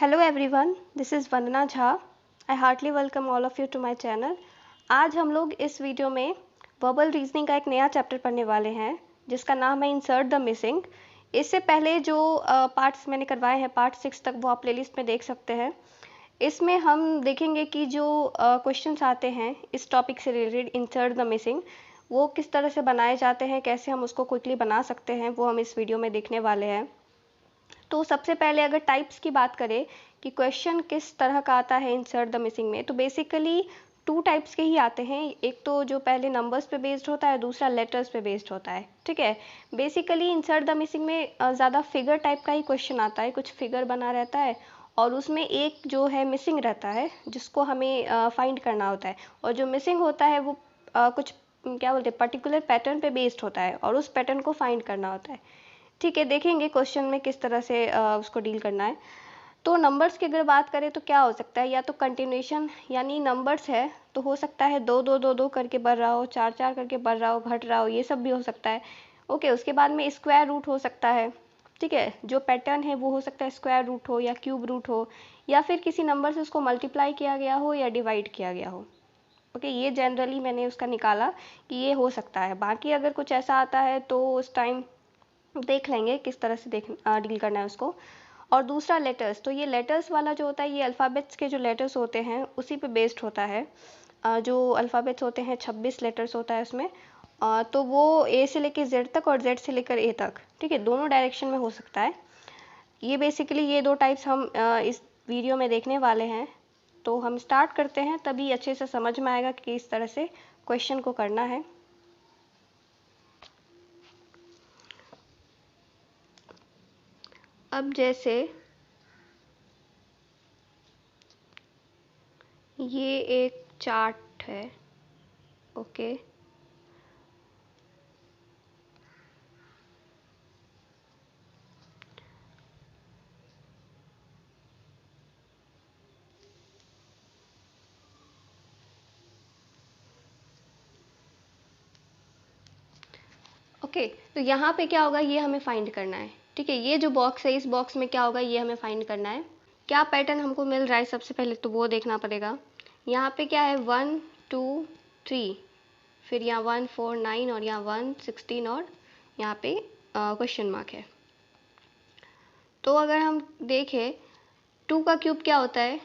Hello everyone, this is Vandana Jha. I heartily welcome all of you to my channel. आज हम लोग इस video में वर्बल रीजनिंग का एक नया चैप्टर पढ़ने वाले हैं जिसका नाम है इंसर्ट द मिसिंग. इससे पहले जो पार्ट्स मैंने करवाए हैं पार्ट 6 तक वो आप प्लेलिस्ट में देख सकते हैं. इसमें हम देखेंगे कि जो क्वेश्चंस आते हैं इस टॉपिक से रिलेटेड इंसर्ट द मिसिंग वो किस तरह से बनाए जाते हैं, कैसे हम उसको क्विकली बना सकते हैं, वो हम इस वीडियो में देखने वाले हैं. तो सबसे पहले अगर टाइप्स की बात करें कि क्वेश्चन किस तरह का आता है इंसर्ट द मिसिंग में, तो बेसिकली 2 टाइप्स के ही आते हैं. एक तो जो पहले नंबर्स पे बेस्ड होता है, दूसरा लेटर्स पे बेस्ड होता है. ठीक है. बेसिकली इंसर्ट द मिसिंग में ज़्यादा फिगर टाइप का ही क्वेश्चन आता है. कुछ फिगर बना रहता है और उसमें एक जो है मिसिंग रहता है जिसको हमें फाइंड करना होता है, और जो मिसिंग होता है वो कुछ क्या बोलते हैं पर्टिकुलर पैटर्न पे बेस्ड होता है और उस पैटर्न को फाइंड करना होता है. ठीक है, देखेंगे क्वेश्चन में किस तरह से उसको डील करना है. तो नंबर्स की अगर बात करें तो क्या हो सकता है, या तो कंटिन्यूएशन यानी नंबर्स है तो हो सकता है 2 2 2 2 करके बढ़ रहा हो, 4 4 करके बढ़ रहा हो, घट रहा हो, ये सब भी हो सकता है. ओके, उसके बाद में स्क्वायर रूट हो सकता है. ठीक है, जो पैटर्न है वो हो सकता है स्क्वायर रूट हो या क्यूब रूट हो, या फिर किसी नंबर से उसको मल्टीप्लाई किया गया हो या डिवाइड किया गया हो. ओके, ये जनरली मैंने उसका निकाला कि ये हो सकता है. बाकी अगर कुछ ऐसा आता है तो उस टाइम देख लेंगे किस तरह से डील करना है उसको. और दूसरा लेटर्स, तो ये लेटर्स वाला जो होता है ये अल्फ़ाबेट्स के जो लेटर्स होते हैं उसी पे बेस्ड होता है. जो अल्फ़ाबेट्स होते हैं 26 लेटर्स होता है उसमें. तो वो ए से लेकर जेड तक और जेड से लेकर ए तक, ठीक है, दोनों डायरेक्शन में हो सकता है. ये बेसिकली ये 2 टाइप्स हम इस वीडियो में देखने वाले हैं. तो हम स्टार्ट करते हैं, तभी अच्छे से समझ में आएगा कि किस तरह से क्वेश्चन को करना है. अब जैसे ये एक चार्ट है. Okay, okay. तो यहाँ पे क्या होगा, ये हमें फाइंड करना है. ठीक है, ये जो बॉक्स है इस बॉक्स में क्या होगा ये हमें फाइंड करना है. क्या पैटर्न हमको मिल रहा है सबसे पहले तो वो देखना पड़ेगा. यहाँ पे क्या है 1 2 3, फिर यहाँ 1 4 9 और यहाँ 1 16 और यहाँ पे क्वेश्चन मार्क है. तो अगर हम देखें 2 का क्यूब क्या होता है,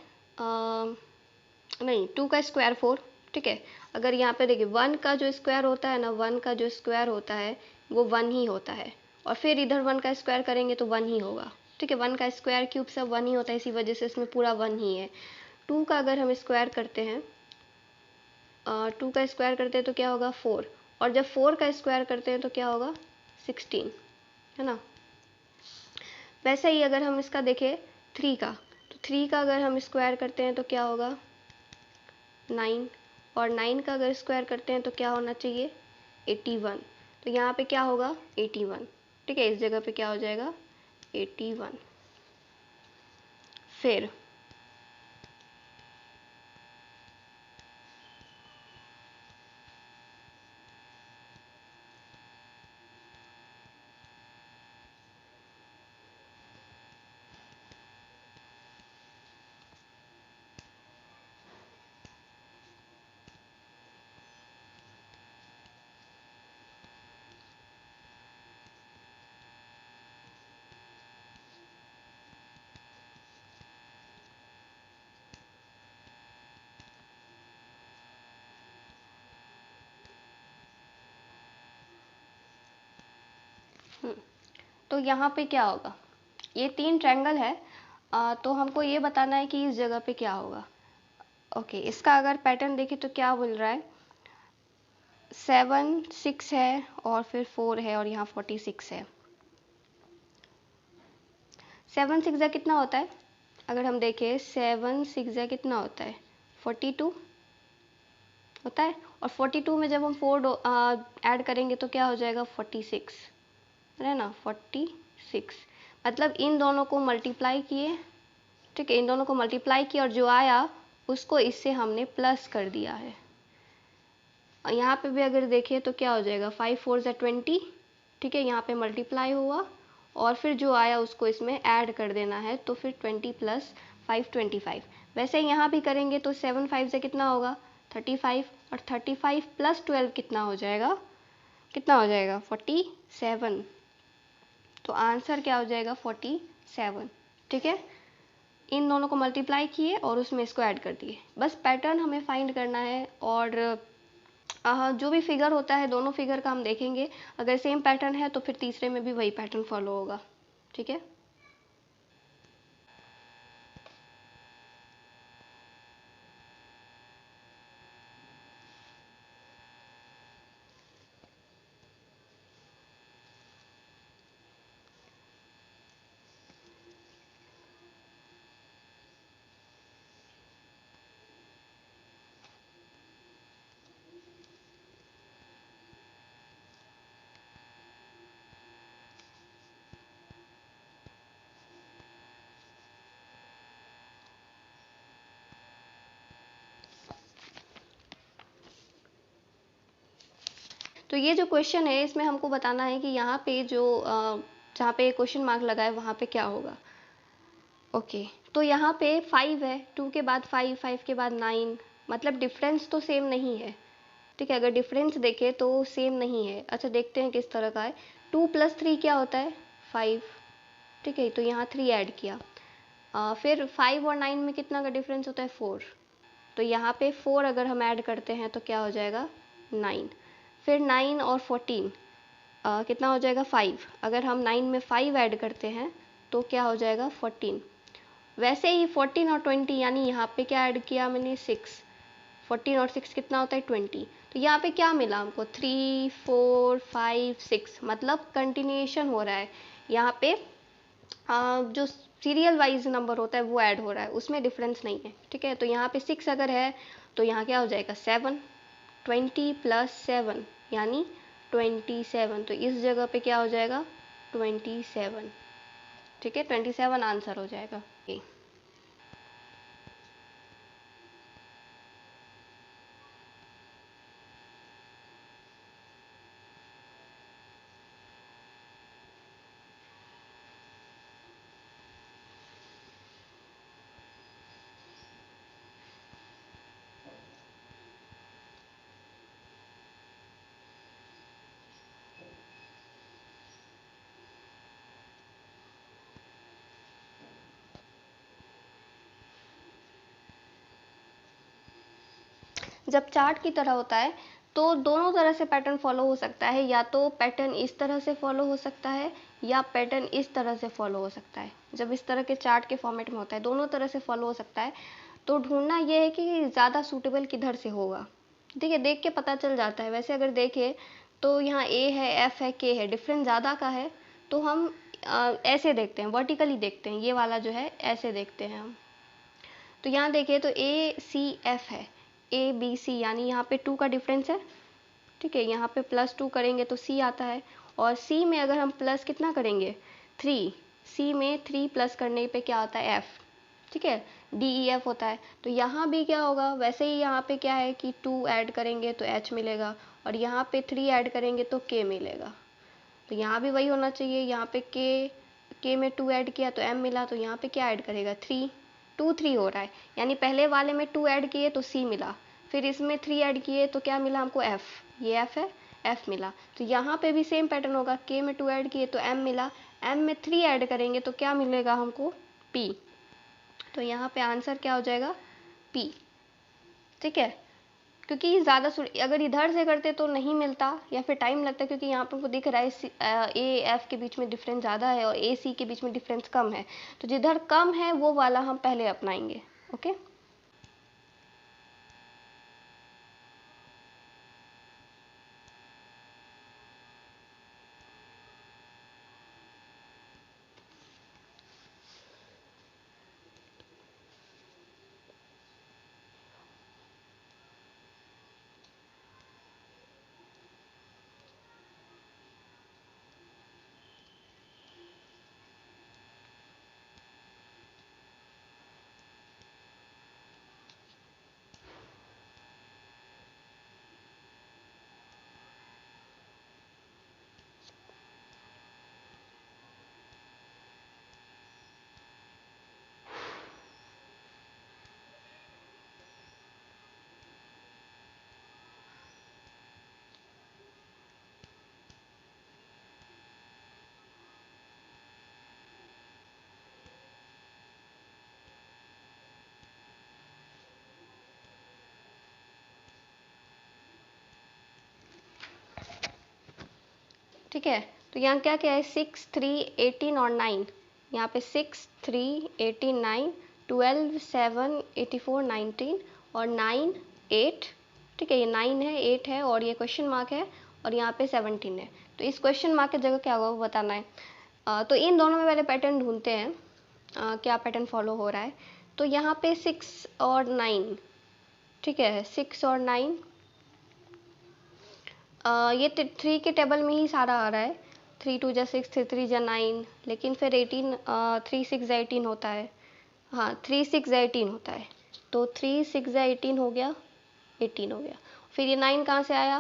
नहीं 2 का स्क्वायर 4. ठीक है, अगर यहाँ पे देखिए 1 का जो स्क्वायर होता है ना, 1 का जो स्क्वायर होता है वो 1 ही होता है, और फिर इधर 1 का स्क्वायर करेंगे तो 1 ही होगा. ठीक है, 1 का स्क्वायर क्यूब सब 1 ही होता है, इसी वजह से इसमें पूरा 1 ही है. 2 का अगर हम स्क्वायर करते हैं 2 का स्क्वायर करते हैं तो क्या होगा 4, और जब 4 का स्क्वायर करते हैं तो क्या होगा 16, है ना. वैसे ही अगर हम इसका देखें 3 का, तो 3 का अगर हम स्क्वायर करते हैं तो क्या होगा 9, और 9 का अगर स्क्वायर करते हैं तो क्या होना चाहिए 81. तो यहाँ पे क्या होगा 81. ठीक है, इस जगह पे क्या हो जाएगा 81. फिर तो यहाँ पे क्या होगा, ये 3 ट्रायंगल है. तो हमको ये बताना है कि इस जगह पे क्या होगा. ओके, इसका अगर पैटर्न देखें तो क्या बोल रहा है 7 6 है और फिर 4 है और यहाँ 46 है. 7 6 जा कितना होता है, अगर हम देखें 7 6 जा कितना होता है 42 होता है, और 42 में जब हम 4 ऐड करेंगे तो क्या हो जाएगा 46, है ना 46. मतलब इन दोनों को मल्टीप्लाई किए. ठीक है, इन दोनों को मल्टीप्लाई किया और जो आया उसको इससे हमने प्लस कर दिया है. और यहाँ पे भी अगर देखें तो क्या हो जाएगा 5 4 जा 20. ठीक है, यहाँ पे मल्टीप्लाई हुआ और फिर जो आया उसको इसमें ऐड कर देना है, तो फिर 20 प्लस 5 25। वैसे यहाँ भी करेंगे तो 7 5 से कितना होगा 35, और 35 प्लस 12 कितना हो जाएगा 47। तो आंसर क्या हो जाएगा 47। ठीक है, इन दोनों को मल्टीप्लाई किए और उसमें इसको ऐड कर दिए। बस पैटर्न हमें फाइंड करना है, और जो भी फिगर होता है दोनों फिगर का हम देखेंगे, अगर सेम पैटर्न है तो फिर तीसरे में भी वही पैटर्न फॉलो होगा। ठीक है, तो ये जो क्वेश्चन है इसमें हमको बताना है कि यहाँ पे जो जहाँ पे क्वेश्चन मार्क लगा है वहाँ पे क्या होगा। ओके, तो यहाँ पे 5 है, 2 के बाद 5, 5 के बाद 9, मतलब डिफरेंस तो सेम नहीं है। ठीक है, अगर डिफरेंस देखें तो सेम नहीं है। अच्छा, देखते हैं किस तरह का है। 2 प्लस 3 क्या होता है 5। ठीक है, तो यहाँ 3 ऐड किया। फिर 5 और 9 में कितना का डिफरेंस होता है 4। तो यहाँ पे 4 अगर हम ऐड करते हैं तो क्या हो जाएगा 9। फिर 9 और 14 कितना हो जाएगा 5। अगर हम 9 में 5 ऐड करते हैं तो क्या हो जाएगा 14। वैसे ही 14 और 20, यानी यहाँ पे क्या ऐड किया मैंने 6। 14 और 6 कितना होता है 20। तो यहाँ पे क्या मिला हमको 3 4 5 6, मतलब कंटिन्यूएशन हो रहा है। यहाँ पे जो सीरियल वाइज नंबर होता है वो ऐड हो रहा है, उसमें डिफरेंस नहीं है। ठीक है, तो यहाँ पे 6 अगर है तो यहाँ क्या हो जाएगा 7। 20 प्लस 7 यानी 27। तो इस जगह पे क्या हो जाएगा 27। ठीक है, 27 आंसर हो जाएगा। जब चार्ट की तरह होता है तो दोनों तरह से पैटर्न फॉलो हो सकता है, या तो पैटर्न इस तरह से फॉलो हो सकता है या पैटर्न इस तरह से फॉलो हो सकता है। जब इस तरह के चार्ट के फॉर्मेट में होता है दोनों तरह से फॉलो हो सकता है। तो ढूंढना ये है कि ज़्यादा सूटेबल किधर से होगा। ठीक है, देख के पता चल जाता है। वैसे अगर देखें तो यहाँ ए है, एफ है, के है, डिफरेंस ज़्यादा का है तो हम ऐसे देखते हैं, वर्टिकली देखते हैं। ये वाला जो है ऐसे देखते हैं हम। तो यहाँ देखिए तो ए सी एफ है, ए बी सी, यानी यहाँ पे 2 का डिफरेंस है। ठीक है, यहाँ पे +2 करेंगे तो सी आता है, और सी में अगर हम प्लस कितना करेंगे 3, सी में 3 प्लस करने पे क्या आता है एफ। ठीक है, डी ई एफ होता है। तो यहाँ भी क्या होगा, वैसे ही यहाँ पे क्या है कि 2 ऐड करेंगे तो एच मिलेगा, और यहाँ पे 3 ऐड करेंगे तो के मिलेगा। तो यहाँ भी वही होना चाहिए। यहाँ पे के में 2 ऐड किया तो एम मिला, तो यहाँ पे क्या ऐड करेगा 3। 2 3 हो रहा है, यानी पहले वाले में 2 ऐड किए तो सी मिला, फिर इसमें 3 ऐड किए तो क्या मिला हमको एफ। ये एफ है, एफ मिला। तो यहाँ पे भी सेम पैटर्न होगा, के में 2 ऐड किए तो एम मिला, एम में 3 ऐड करेंगे तो क्या मिलेगा हमको पी। तो यहाँ पे आंसर क्या हो जाएगा पी। ठीक है, क्योंकि ज़्यादा अगर इधर से करते तो नहीं मिलता या फिर टाइम लगता, क्योंकि यहाँ पर वो दिख रहा है ए एफ के बीच में डिफरेंस ज़्यादा है और ए सी के बीच में डिफरेंस कम है। तो जिधर कम है वो वाला हम पहले अपनाएंगे। ओके, ठीक है, तो यहाँ क्या क्या है 6, 3, 18 और 9। यहाँ पे 6, 3, 18, 9, 12, 7, 84, 19 और 9, 8। ठीक है, ये 9 है, 8 है और ये क्वेश्चन मार्क है और यहाँ पे 17 है। तो इस क्वेश्चन मार्क की जगह क्या होगा वो बताना है। तो इन दोनों में पहले पैटर्न ढूंढते हैं, क्या पैटर्न फॉलो हो रहा है। तो यहाँ पे 6 और 9, ठीक है, 6 और 9, ये 3 के टेबल में ही सारा आ रहा है। 3 2 जा 6, 3 3 जा 9, लेकिन फिर 18, 3 6 जा 18 होता है। हाँ, 3 6 जा 18 होता है, तो 3 6 जा 18 हो गया, 18 हो गया। फिर ये 9 कहाँ से आया,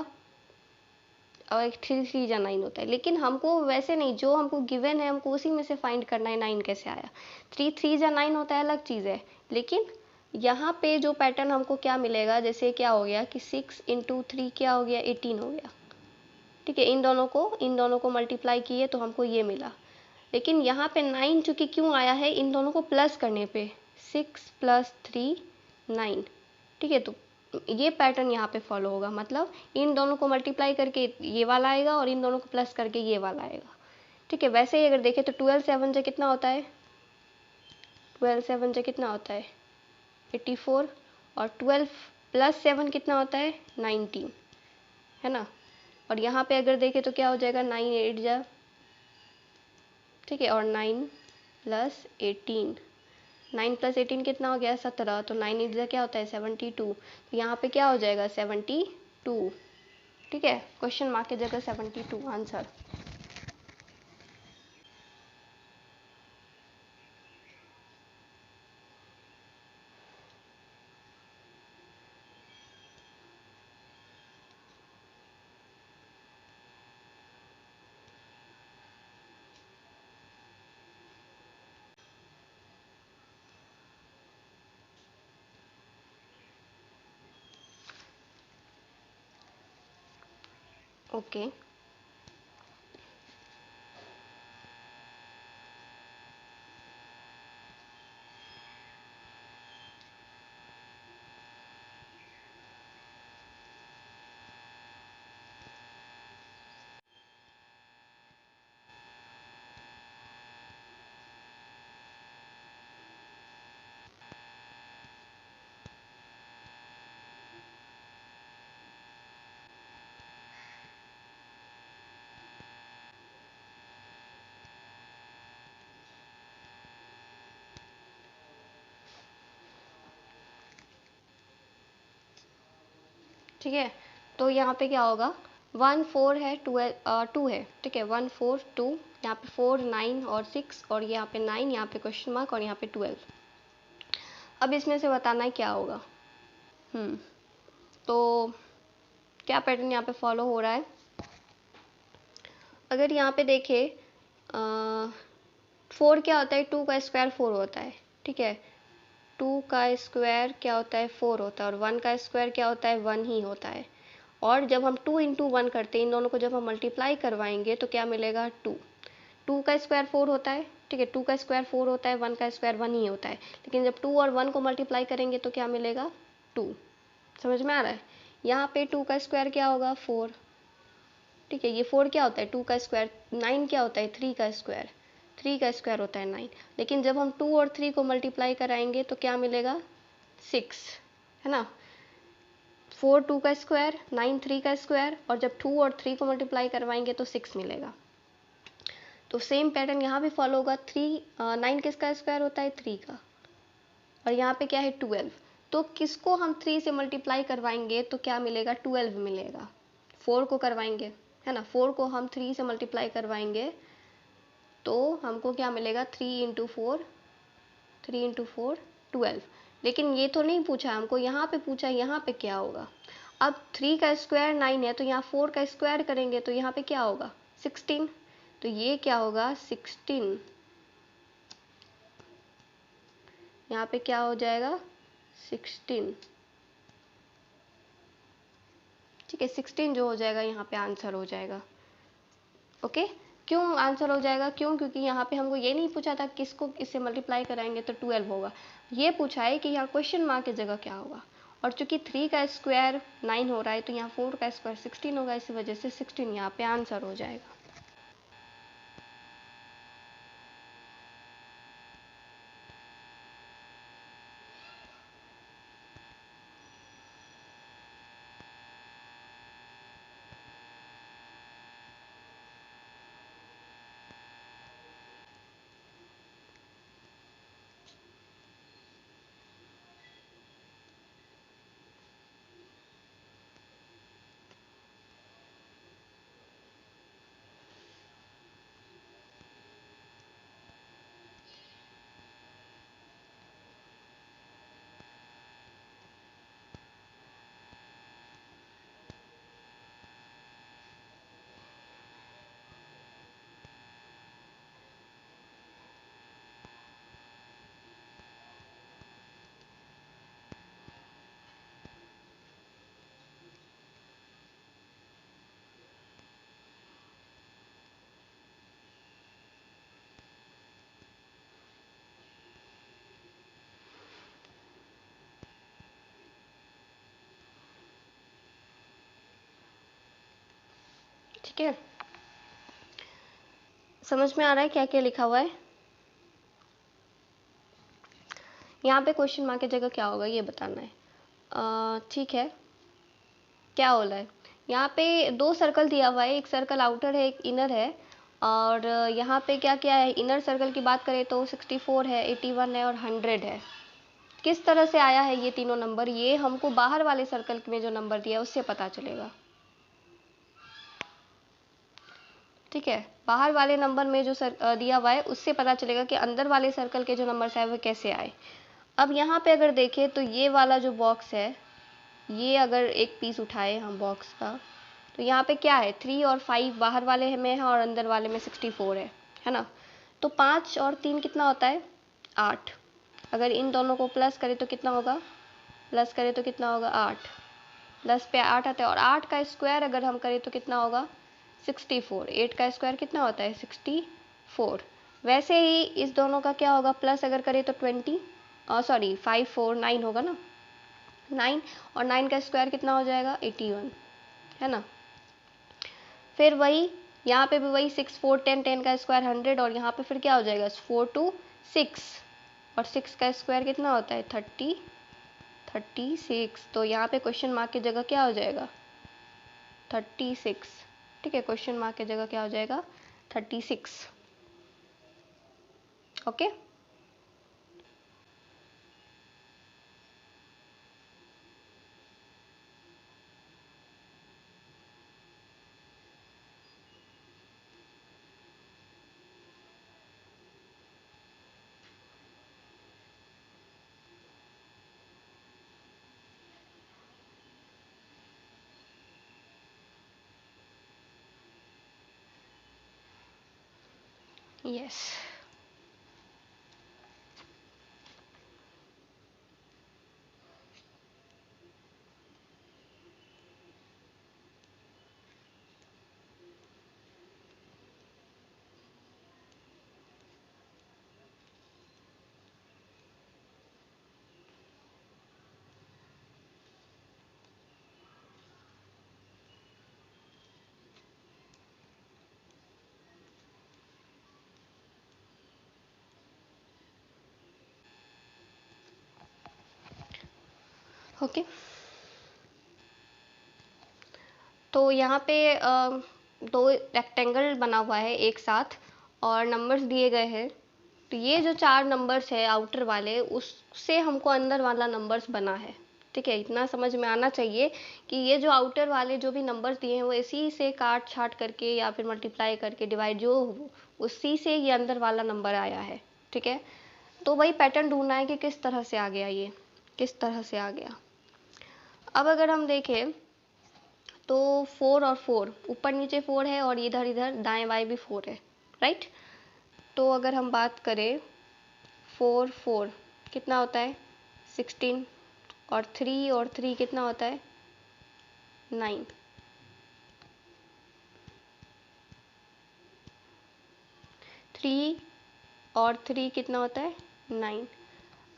और 3 3 जा 9 होता है, लेकिन हमको वैसे नहीं, जो हमको गिवन है हमको उसी में से फाइंड करना है 9 कैसे आया। 3 3 जा 9 होता है, अलग चीज़ है, लेकिन यहाँ पे जो पैटर्न हमको क्या मिलेगा, जैसे क्या हो गया कि 6 इंटू 3 क्या हो गया, 18 हो गया। ठीक है, इन दोनों को मल्टीप्लाई किए तो हमको ये मिला। लेकिन यहाँ पे 9 चूँकि क्यों आया है, इन दोनों को प्लस करने पे, 6 + 3 9। ठीक है, तो ये पैटर्न यहाँ पे फॉलो होगा, मतलब इन दोनों को मल्टीप्लाई करके ये वाला आएगा और इन दोनों को प्लस करके ये वाला आएगा। ठीक है, वैसे ही अगर देखें तो 12 7 से कितना होता है, 12 7 से कितना होता है 84, और 12 + 7 कितना होता है 19, है ना। और यहाँ पे अगर देखें तो क्या हो जाएगा 9 8 जा, ठीक है, और 9 + 18, 9 + 18 कितना हो गया 17, तो 9 8 जा क्या होता है 72, तो यहाँ पे क्या हो जाएगा 72। ठीक है, क्वेश्चन मार्क की जगह 72 आंसर। ओके, ठीक है, तो यहाँ पे क्या होगा 1 4 है, 12 2 है। ठीक है, 1 4 2, यहाँ पे 4 9 और 6, और यहाँ पे 9, यहाँ पे क्वेश्चन मार्क और यहाँ पे 12। अब इसमें से बताना है क्या होगा। तो क्या पैटर्न यहाँ पे फॉलो हो रहा है, अगर यहाँ पे देखें 4 क्या होता है, 2 का स्क्वायर 4 होता है। ठीक है, 2 का स्क्वायर क्या होता है 4 होता है, और 1 का स्क्वायर क्या होता है 1 ही होता है। और जब हम 2 × 1 करते हैं, इन दोनों को जब हम मल्टीप्लाई करवाएंगे तो क्या मिलेगा 2। 2 का स्क्वायर 4 होता है, ठीक है, 2 का स्क्वायर 4 होता है, 1 का स्क्वायर 1 ही होता है, लेकिन जब 2 और 1 को मल्टीप्लाई करेंगे तो क्या मिलेगा 2। समझ में आ रहा है। यहाँ पे 2 का स्क्वायर क्या होगा 4, ठीक है, ये 4 क्या होता है 2 का स्क्वायर, 9 क्या होता है 3 का स्क्वायर, 3 का स्क्वायर होता है 9, लेकिन जब हम 2 और 3 को मल्टीप्लाई कराएंगे तो क्या मिलेगा 6, है ना। 4 2 का स्क्वायर, 9 3 का स्क्वायर, और जब 2 और 3 को मल्टीप्लाई करवाएंगे तो 6 मिलेगा। तो सेम पैटर्न यहाँ भी फॉलो होगा। 9 किसका स्क्वायर होता है 3 का, और यहाँ पे क्या है 12, तो किसको हम 3 से मल्टीप्लाई करवाएंगे तो क्या मिलेगा 12 मिलेगा। 4 को करवाएंगे, है ना, 4 को हम 3 से मल्टीप्लाई करवाएंगे तो हमको क्या मिलेगा 3 × 4, 3 × 4 12। लेकिन ये तो नहीं पूछा हमको, यहाँ पे पूछा यहाँ पे क्या होगा। अब 3 का स्क्वायर 9 है, तो यहाँ 4 का स्क्वायर करेंगे तो यहाँ पे क्या होगा 16, तो ये क्या होगा 16, यहाँ पे क्या हो जाएगा 16। ठीक है, 16 जो हो जाएगा यहाँ पे आंसर हो जाएगा। ओके, क्यों आंसर हो जाएगा, क्यों, क्योंकि यहाँ पे हमको ये नहीं पूछा था किसको इससे मल्टीप्लाई कराएंगे तो 12 होगा, ये पूछा है कि यहाँ क्वेश्चन मार्क की जगह क्या होगा। और चूंकि 3 का स्क्वायर 9 हो रहा है तो यहाँ 4 का स्क्वायर 16 होगा, इसी वजह से 16 यहाँ पे आंसर हो जाएगा। ठीक है, समझ में आ रहा है क्या क्या लिखा हुआ है? यहाँ पे क्वेश्चन मार्क की जगह क्या होगा ये बताना है। ठीक है, क्या हो रहा है? यहाँ पे दो सर्कल दिया हुआ है, एक सर्कल आउटर है, एक इनर है। और यहाँ पे क्या क्या है, इनर सर्कल की बात करें तो 64 है, 81 है और 100 है। किस तरह से आया है ये तीनों नंबर, ये हमको बाहर वाले सर्कल में जो नंबर दिया है उससे पता चलेगा। ठीक है, बाहर वाले नंबर में जो दिया हुआ है उससे पता चलेगा कि अंदर वाले सर्कल के जो नंबर्स है वो कैसे आए। अब यहाँ पे अगर देखें तो ये वाला जो बॉक्स है, ये अगर एक पीस उठाए हम बॉक्स का, तो यहाँ पे क्या है, 3 और 5 बाहर वाले में है और अंदर वाले में 64 है ना। तो 5 और 3 कितना होता है, 8। अगर इन दोनों को प्लस करें तो कितना होगा, प्लस करें तो कितना होगा, 8। 10 पे 8 आता है और 8 का स्क्वायर अगर हम करें तो कितना होगा, 64। 8 का स्क्वायर कितना होता है, 64। वैसे ही इस दोनों का क्या होगा, प्लस अगर करें तो 20, सॉरी 5 4 9 होगा ना, 9। और 9 का स्क्वायर कितना हो जाएगा, 81, है ना। फिर वही यहाँ पे भी वही 6 4 10, 10 का स्क्वायर 100 और यहाँ पे फिर क्या हो जाएगा, 4 2 6 और 6 का स्क्वायर कितना होता है, 36। तो यहाँ पे क्वेश्चन मार्क की जगह क्या हो जाएगा, 36। ठीक है, क्वेश्चन मार्क की जगह क्या हो जाएगा, 36। Okay, yes. ओके, तो यहाँ पे दो रेक्टेंगल बना हुआ है एक साथ और नंबर्स दिए गए हैं। तो ये जो 4 नंबर्स है आउटर वाले, उससे हमको अंदर वाला नंबर्स बना है। ठीक है, इतना समझ में आना चाहिए कि ये जो आउटर वाले जो भी नंबर्स दिए हैं वो इसी से काट छाट करके या फिर मल्टीप्लाई करके डिवाइड जो उसी से ये अंदर वाला नंबर आया है। ठीक है, तो वही पैटर्न ढूंढना है कि किस तरह से आ गया, ये किस तरह से आ गया। अब अगर हम देखें तो 4 और 4 ऊपर नीचे 4 है और इधर इधर दाएं बाएं भी 4 है, राइट। तो अगर हम बात करें 4 4 कितना होता है, 16 और 3 कितना होता है, 9। 3 और 3 कितना होता है, 9।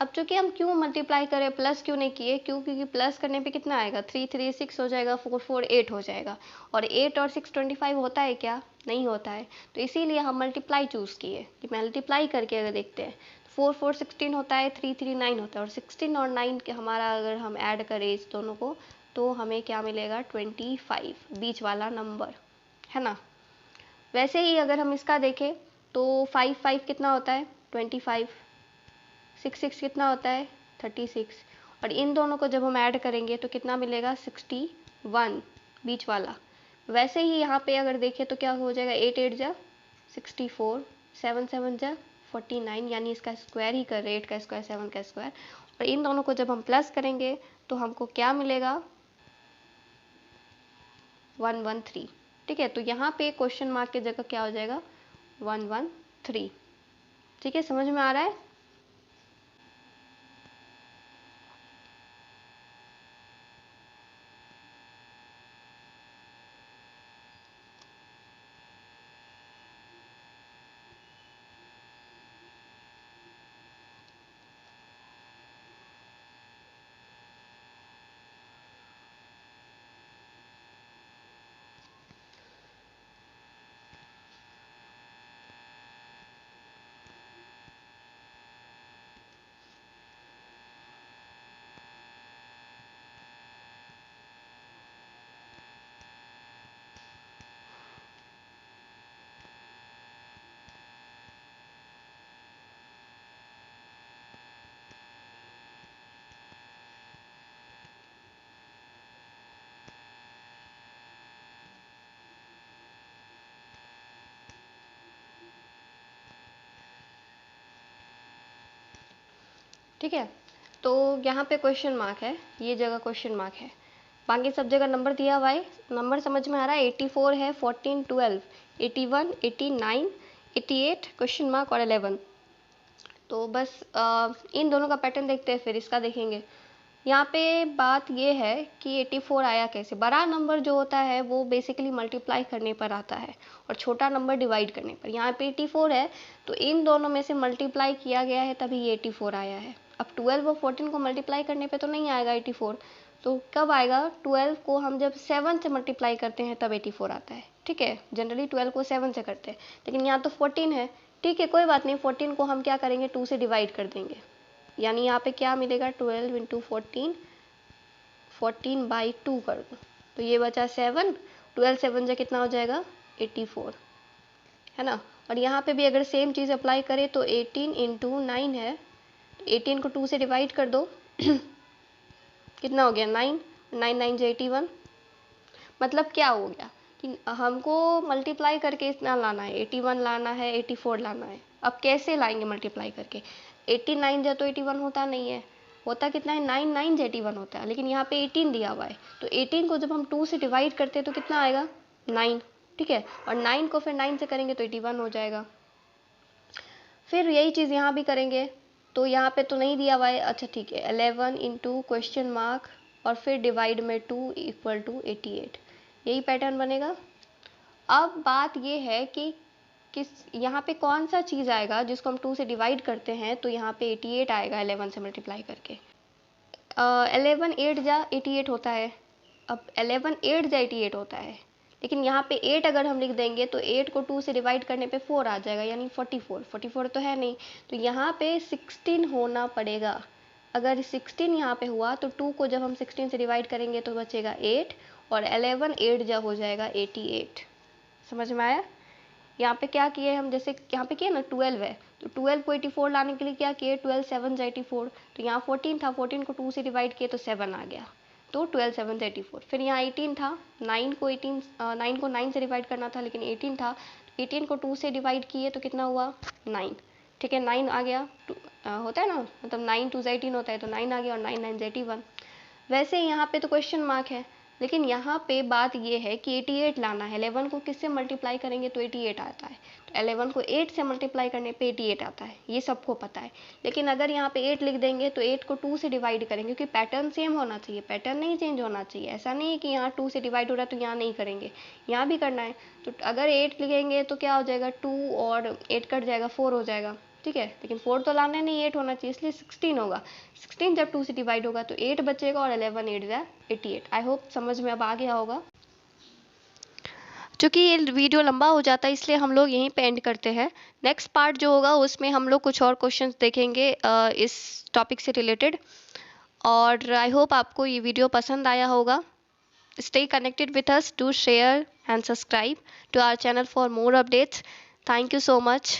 अब चूंकि हम क्यों मल्टीप्लाई करें, प्लस क्यों नहीं किए, क्यों, क्योंकि प्लस करने पे कितना आएगा, 3 3 6 हो जाएगा, 4 4 8 हो जाएगा। और 8 और 6 25 होता है क्या, नहीं होता है। तो इसीलिए हम मल्टीप्लाई चूज़ किए कि मल्टीप्लाई करके अगर देखते हैं, 4 4 16 होता है, 3 3 9 होता है और 16 और 9 के हमारा अगर हम ऐड करें इस दोनों को तो हमें क्या मिलेगा, 25, बीच वाला नंबर, है ना। वैसे ही अगर हम इसका देखें तो 5 5 कितना होता है, 25। 6 6 कितना होता है, 36। और इन दोनों को जब हम ऐड करेंगे तो कितना मिलेगा, 61, बीच वाला। वैसे ही यहाँ पे अगर देखें तो क्या हो जाएगा, 8 8 जा 64, 7 7 जा 49, यानी इसका स्क्वायर ही कर रहे, 8 का स्क्वायर 7 का स्क्वायर। और इन दोनों को जब हम प्लस करेंगे तो हमको क्या मिलेगा, 113। ठीक है, तो यहाँ पे क्वेश्चन मार्क की जगह क्या हो जाएगा, 113। ठीक है, समझ में आ रहा है। ठीक है। तो यहाँ पे क्वेश्चन मार्क है, ये जगह क्वेश्चन मार्क है, बाकी सब जगह नंबर दिया हुआ है। नंबर समझ में आ रहा है, 84 है, 14, 12, 81, 89, 88, क्वेश्चन मार्क और 11। तो बस इन दोनों का पैटर्न देखते हैं, फिर इसका देखेंगे। यहाँ पे बात ये है कि 84 आया कैसे। बड़ा नंबर जो होता है वो बेसिकली मल्टीप्लाई करने पर आता है और छोटा नंबर डिवाइड करने पर। यहाँ पे 84 है तो इन दोनों में से मल्टीप्लाई किया गया है तभी ये 84 आया है। अब 12 और 14 को मल्टीप्लाई करने पे तो नहीं आएगा 84, तो कब आएगा? 12 को हम जब 7 से मल्टीप्लाई करते हैं तब 84 आता है। ठीक है, जनरली 12 को 7 से करते हैं, लेकिन यहाँ तो 14 है। ठीक है, कोई बात नहीं, 14 को हम क्या करेंगे, 2 से डिवाइड कर देंगे, यानी यहाँ पे क्या मिलेगा, 12 इंटू 14, 14/2 कर दो तो ये बचा 7, 12 7 जा कितना हो जाएगा, 84, है ना। और यहाँ पे भी अगर सेम चीज़ अप्लाई करें तो 18 इंटू 9 है, 18 को 2 से डिवाइड कर दो कितना हो गया, 9, 9 9 जा 81। मतलब क्या हो गया कि हमको मल्टीप्लाई करके इतना लाना है, 81 लाना है, 84 लाना है। अब कैसे लाएंगे मल्टीप्लाई करके, 89 जा तो 81 होता नहीं है, होता कितना है, 9 9 जा 81 होता है, लेकिन यहाँ पे 18 दिया हुआ है, तो 18 को जब हम 2 से डिवाइड करते हैं तो कितना आएगा, 9। ठीक है, और 9 को फिर 9 से करेंगे तो 81 हो जाएगा। फिर यही चीज़ यहाँ भी करेंगे, तो यहाँ पे तो नहीं दिया हुआ है, अच्छा ठीक है, 11 इंटू क्वेश्चन मार्क और फिर डिवाइड में 2 इक्वल टू 88, यही पैटर्न बनेगा। अब बात ये है कि किस यहाँ पे कौन सा चीज़ आएगा जिसको हम 2 से डिवाइड करते हैं, तो यहाँ पे 88 आएगा 11 से मल्टीप्लाई करके। 11 8 जा 88 होता है, अब 11 8 जा 88 होता है, लेकिन यहाँ पे 8 अगर हम लिख देंगे तो 8 को 2 से डिवाइड करने पे 4 आ जाएगा, यानी 44, 44 तो है नहीं, तो यहाँ पे 16 होना पड़ेगा। अगर 16 यहाँ पे हुआ तो 2 को जब हम 16 से डिवाइड करेंगे तो बचेगा 8, और 11 8 जा हो जाएगा 88। समझ में आया? यहाँ पे क्या किए हम, जैसे यहाँ पे किया ना 12 है, तो 12 को 84 लाने के लिए क्या किए, 12 7 जा 84, तो यहाँ 14 था, 14 को 2 से डिवाइड किए तो 7 आ गया, तो 12 7 जा 84। फिर यहाँ 18 था, 9 को 9 से डिवाइड करना था, लेकिन 18 था, 18 को 2 से डिवाइड किए तो कितना हुआ, 9। ठीक है, 9 आ गया, होता है ना, मतलब 9 2 18 होता है, तो 9 आ गया, और 9 9 81। वैसे यहाँ पे तो क्वेश्चन मार्क है, लेकिन यहाँ पे बात ये है कि 88 लाना है। 11 को किससे मल्टीप्लाई करेंगे तो 88 आता है, तो 11 को 8 से मल्टीप्लाई करने पे 88 आता है, ये सबको पता है। लेकिन अगर यहाँ पे 8 लिख देंगे तो 8 को 2 से डिवाइड करेंगे, क्योंकि पैटर्न सेम होना चाहिए, पैटर्न नहीं चेंज होना चाहिए। ऐसा नहीं है कि यहाँ 2 से डिवाइड हो रहा है तो यहाँ नहीं करेंगे, यहाँ भी करना है। तो अगर 8 लिखेंगे तो क्या हो जाएगा, 2 और 8 कट जाएगा, 4 हो जाएगा। ठीक है, लेकिन 4 तो लाना नहीं, 8 होना चाहिए, इसलिए 16 होगा। 16 जब 2 से डिवाइड होगा तो 8 बचेगा, और 11 8 जा 88। आई होप समझ में अब आ गया होगा। चूँकि ये वीडियो लंबा हो जाता है इसलिए हम लोग यहीं पे एंड करते हैं। नेक्स्ट पार्ट जो होगा उसमें हम लोग कुछ और क्वेश्चंस देखेंगे इस टॉपिक से रिलेटेड, और आई होप आपको ये वीडियो पसंद आया होगा। Stay connected with us, do share and subscribe to our channel for more updates. Thank you so much.